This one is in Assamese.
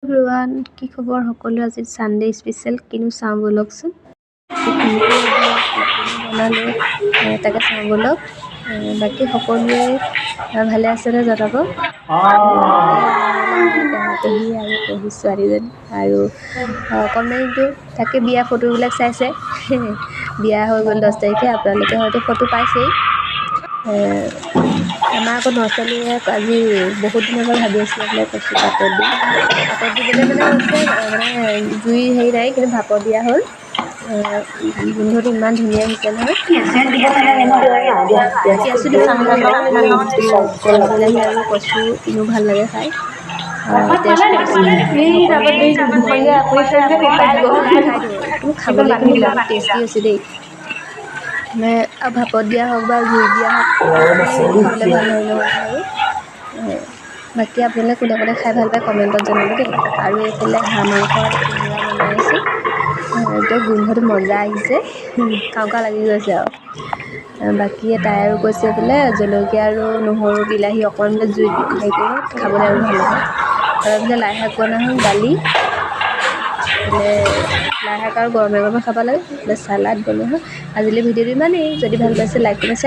এভৰিৱান, কি খবৰ সকলো? আজি সানডে স্পেচিয়েল কিনো চাওঁ বলকচোন। বনালোঁ তাকে চাওঁ বলক। বাকী সকলোৱে ভালে আছেনে জনাব। পেহী আৰু পেহী ছোৱালীজনী আৰু কমেণ্টটো তাকে বিয়া ফটোবিলাক চাইছে। বিয়া হৈ গ'ল 10 তাৰিখে, আপোনালোকে হয়তো ফটো পাইছেই। আমাৰ আকৌ ল'ৰা-ছোৱালীয়ে আজি বহুত দিনৰ পৰা ভাবি আছিলে বোলে কচু পাতত দিবলৈ মানে হৈছে মানে জুই হেৰি নাই, কিন্তু ভাপত দিয়া হ'ল। গোন্ধটো ইমান ধুনীয়া হৈছে নহয়। পিঁয়াজো দিব নালাগে, বিলাহী আৰু কচু ইনো ভাল লাগে খাই। খাবলৈ কিন্তু বহুত টেষ্টি হৈছে দেই। মানে আৰু ভাপত দিয়া হওক বা জুইত দিয়া হওক, খাবলৈ ভাল হয় নহয় আৰু। বাকী আপোনালোকে কোনে কোনে খাই ভাল পায় কমেণ্টত জনাব দেই। আৰু এইফালে হাঁহ মাংস কোমোৰা বনাই আছোঁ। একদম গোন্ধটো মজা আহিছে, খাওঁ খাওঁ লাগি গৈছে আৰু। বাকী তাই আৰু কৈছে বোলে জলকীয়া আৰু নহৰু বিলাহী অকণমান বোলে জুইত হেৰি কৰি খাবলৈ আৰু ভাল লাগে। আৰু এইফালে লাই শাক বনোৱা হ'ল, দালি, এইফালে লাই শাক আৰু গৰমে গৰমে খাব লাগে, এইফালে চালাড বনোৱা হ'ল। আজিলৈ ভিডিঅ'টো ইমানেই। যদি ভাল পাইছে লাইক কমেণ্ট শ্বেয়াৰ